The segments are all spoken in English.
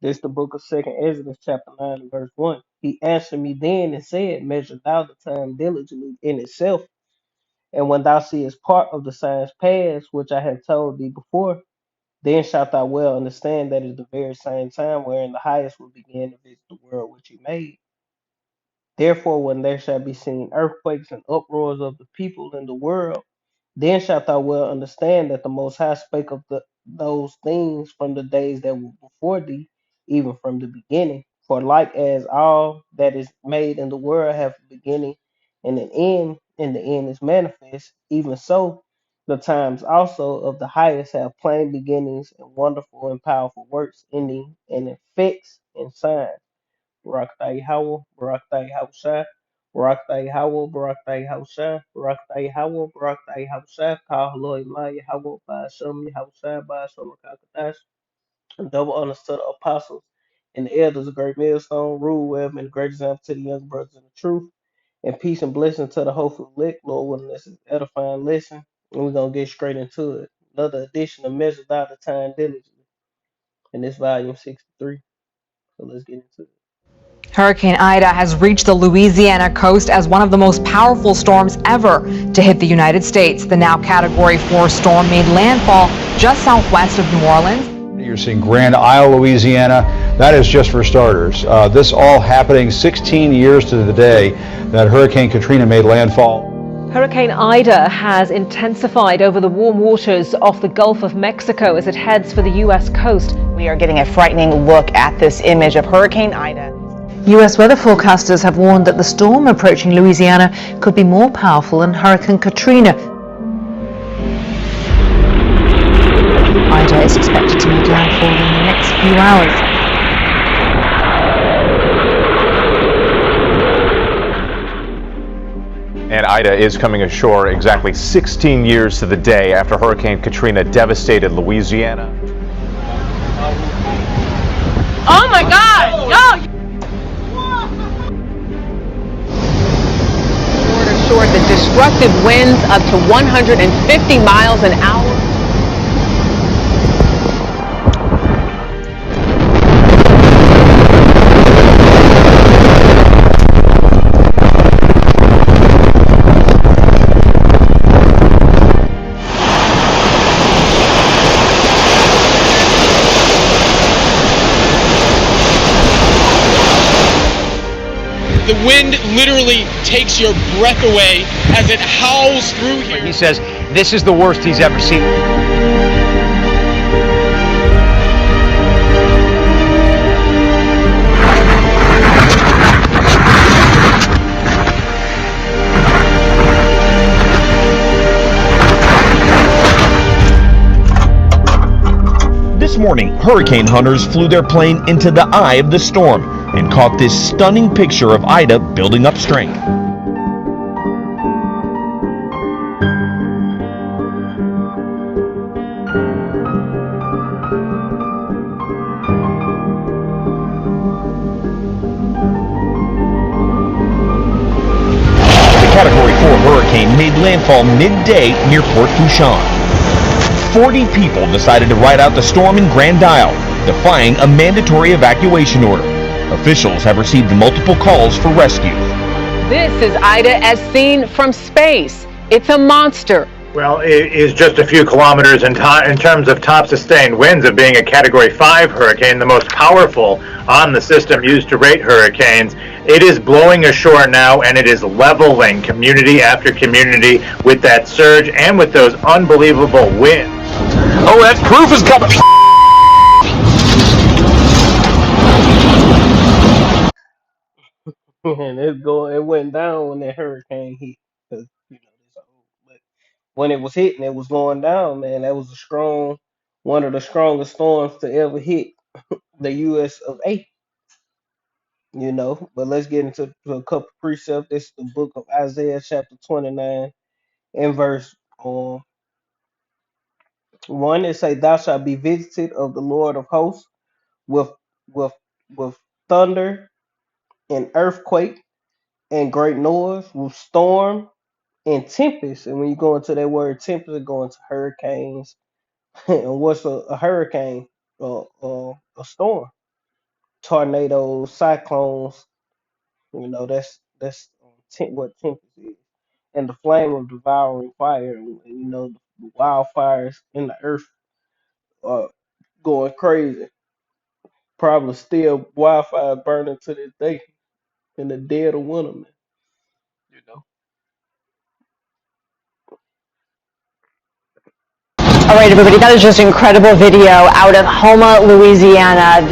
This the book of Second Exodus, chapter 9, and verse 1. He answered me then and said, Measure thou the time diligently in itself, and when thou seest part of the signs past, which I have told thee before, then shalt thou well understand that it is the very same time wherein the highest will begin to visit the world which he made. Therefore, when there shall be seen earthquakes and uproars of the people in the world, then shalt thou well understand that the Most High spake of those things from the days that were before thee, even from the beginning. For like as all that is made in the world have a beginning and an end, and the end is manifest, even so the times also of the highest have plain beginnings and wonderful and powerful works, ending in effects and signs. Baraktai Howell, Baraktai Hausa, Baraktai Howell, Baraktai Hausa, Baraktai Howell, Baraktai Hausa, Kahaloi Maya Howell, Basum Hausa, Basum Kakatash, and double honors to the apostles and the elders, a great millstone, rule well, and a great example to the young brothers in the truth, and peace and blessing to the hopeful elect, Lord willing, this is edifying lesson, and we're going to get straight into it. Another edition of Measure Out the Time Diligently, and this volume 63, so let's get into it. Hurricane Ida has reached the Louisiana coast as one of the most powerful storms ever to hit the United States. The now Category 4 storm made landfall just southwest of New Orleans. You're seeing Grand Isle, Louisiana. That is just for starters. This all happening 16 years to the day that Hurricane Katrina made landfall. Hurricane Ida has intensified over the warm waters off the Gulf of Mexico as it heads for the U.S. coast. We are getting a frightening look at this image of Hurricane Ida. U.S. weather forecasters have warned that the storm approaching Louisiana could be more powerful than Hurricane Katrina. Ida is expected to make landfall in the next few hours. And Ida is coming ashore exactly 16 years to the day after Hurricane Katrina devastated Louisiana. Oh my God! Yo! Short the destructive winds up to 150 miles an hour. The wind literally takes your breath away as it howls through here. He says this is the worst he's ever seen. This morning, hurricane hunters flew their plane into the eye of the storm and caught this stunning picture of Ida building up strength. The Category 4 hurricane made landfall midday near Port Fourchon. 40 people decided to ride out the storm in Grand Isle, defying a mandatory evacuation order. Officials have received multiple calls for rescue. This is Ida as seen from space. It's a monster. Well, it is just a few kilometers in terms of top sustained winds of being a Category 5 hurricane, the most powerful on the system used to rate hurricanes. It is blowing ashore now, and it is leveling community after community with that surge and with those unbelievable winds. Oh, that proof is coming. And it went down when that hurricane hit. 'Cause, it's old. But when it was hitting, it was going down, man. That was one of the strongest storms to ever hit the U.S. of A. But let's get into a couple precepts. This is the book of Isaiah, chapter 29, and verse 1. It say, "Thou shalt be visited of the Lord of hosts with with with thunder and earthquake and great noise, with storm and tempest." And when you go into that word tempest, you go into hurricanes. And what's a hurricane? A storm. tornadoes, cyclones. That's what tempest is. And the flame of devouring fire, and the wildfires in the earth are going crazy. Probably still wildfire burning to this day in the dead of winter, man. You know. All right, everybody, that is just incredible video out of Houma, Louisiana.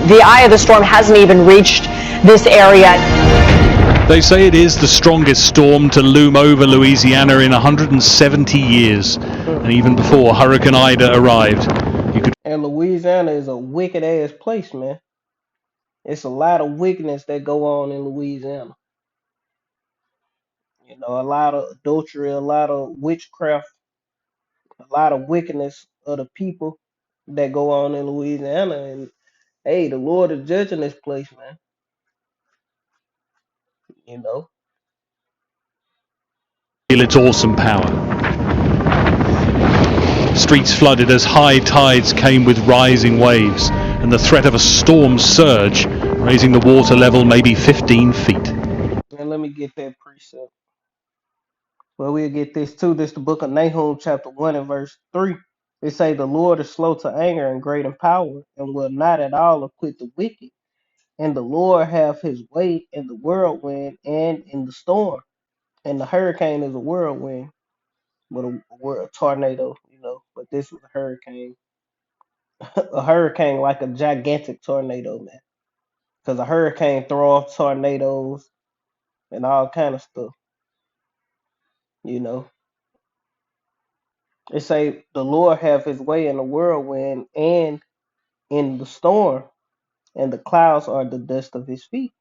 The eye of the storm hasn't even reached this area. They say it is the strongest storm to loom over Louisiana in 170 years. And even before Hurricane Ida arrived, you could. And Louisiana is a wicked ass place, man. It's a lot of wickedness that go on in Louisiana. A lot of adultery, a lot of witchcraft, a lot of wickedness of the people that go on in Louisiana. And hey, the Lord is judging this place, man. You know. Feel its awesome power. Streets flooded as high tides came with rising waves and the threat of a storm surge, raising the water level maybe 15 feet. And let me get that precept. Well, we'll get this too. This is the book of Nahum, chapter 1 and verse 3. It say, the Lord is slow to anger and great in power, and will not at all acquit the wicked. And the Lord have his way in the whirlwind and in the storm. And the hurricane is a whirlwind, but a tornado, But this was a hurricane. A hurricane like a gigantic tornado, man. Because a hurricane throw off tornadoes and all kind of stuff, you know. It say the Lord have his way in the whirlwind and in the storm, and the clouds are the dust of his feet.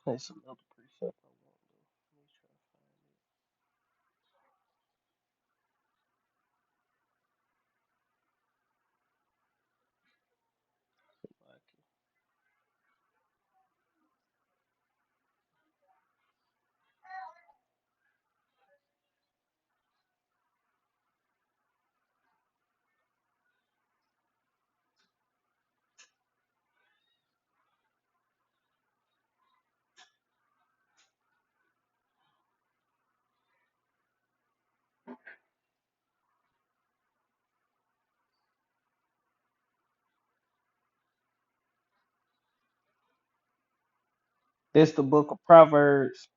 That's another precept. This the book of Proverbs.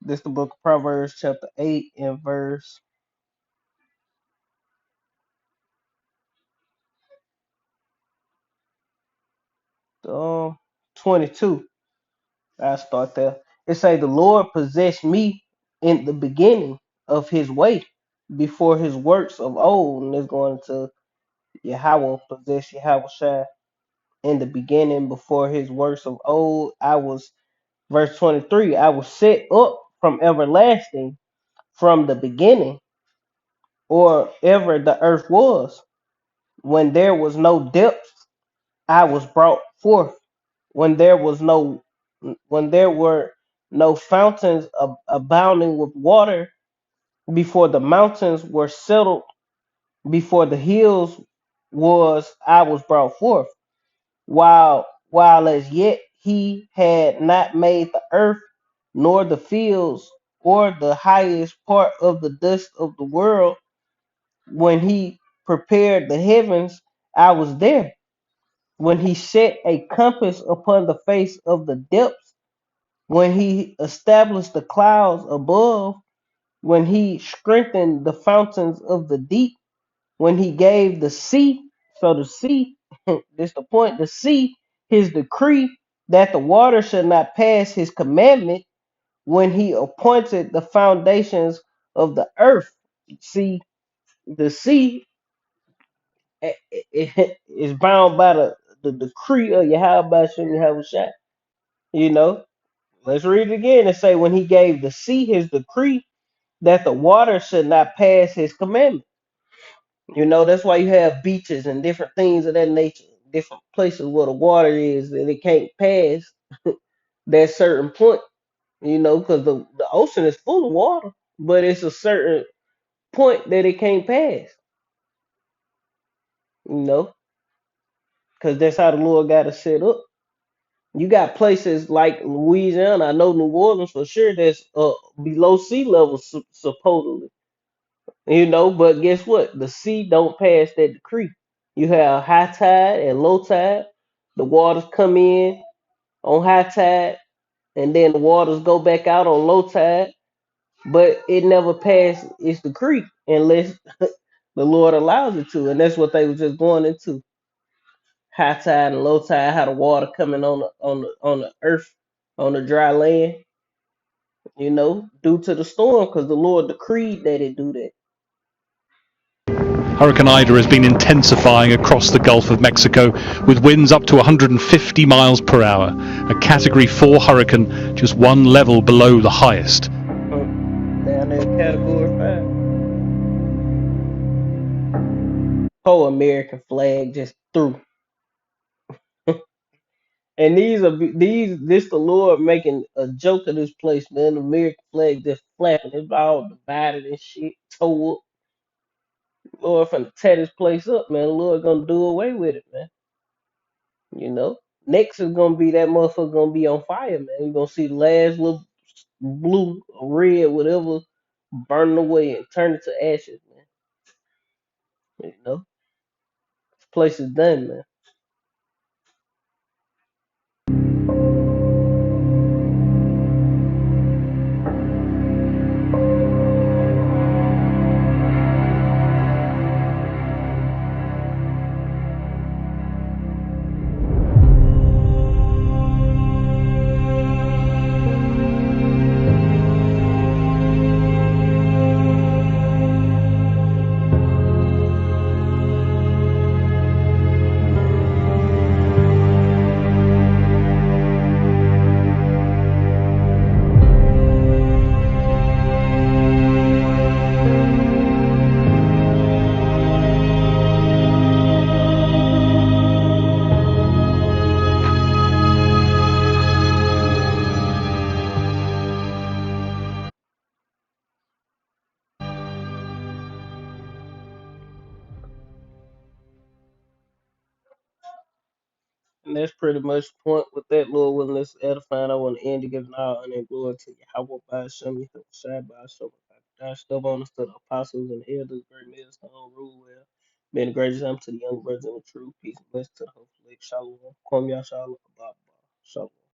This the book of Proverbs, chapter 8 and verse 22. I start there. It say the Lord possessed me in the beginning of his way, before his works of old. And it's going to Yahweh possess Yahweh Shai in the beginning before his works of old. I was, verse 23, I was set up from everlasting, from the beginning, or ever the earth was. When there was no depth, I was brought forth. When there was no, when there were no fountains abounding with water, before the mountains were settled, before the hills I was brought forth. While as yet he had not made the earth, nor the fields, or the highest part of the dust of the world, when he prepared the heavens, I was there. When he set a compass upon the face of the depths, when he established the clouds above, when he strengthened the fountains of the deep, when he gave the sea, so the sea, this the point, the sea, his decree that the water should not pass his commandment, when he appointed the foundations of the earth. See, the sea is bound by the decree of Yahweh Shem Yahweh Shai. You know, let's read it again and say, when he gave the sea his decree that the water should not pass his commandment. That's why you have beaches and different things of that nature, different places where the water is that it can't pass that certain point, because the ocean is full of water, but it's a certain point that it can't pass. You know, because that's how the Lord got it set up. You got places like Louisiana, I know New Orleans for sure, that's below sea level supposedly. You know, but guess what? The sea don't pass that decree. You have high tide and low tide. The waters come in on high tide, and then the waters go back out on low tide. But it never passed its decree unless the Lord allows it to, and that's what they were just going into. High tide and low tide, how the water coming on the earth, on the dry land, due to the storm, because the Lord decreed that it do that. Hurricane Ida has been intensifying across the Gulf of Mexico with winds up to 150 miles per hour. A Category 4 hurricane, just one level below the highest. Down there, Category 5. Whole American flag just threw. And this the Lord making a joke of this place, man. The American flag just flapping. It's all divided and shit, tore up. Lord finna tear this place up, man. The Lord gonna do away with it, man. You know? Next is gonna be that motherfucker gonna be on fire, man. You're gonna see the last little blue, red, whatever, burning away and turn it to ashes, man. You know? This place is done, man. And that's pretty much the point with that, Lord willing, let's edifying. I want to end to give an honor and glory to you. How will by some you have side by some I stub on us to the apostles and elders, great millstone, rule well. Being the greatest time to the young brothers in the truth, peace and blessing to the whole flesh. Shalom. Kwam Yashala. Shalom.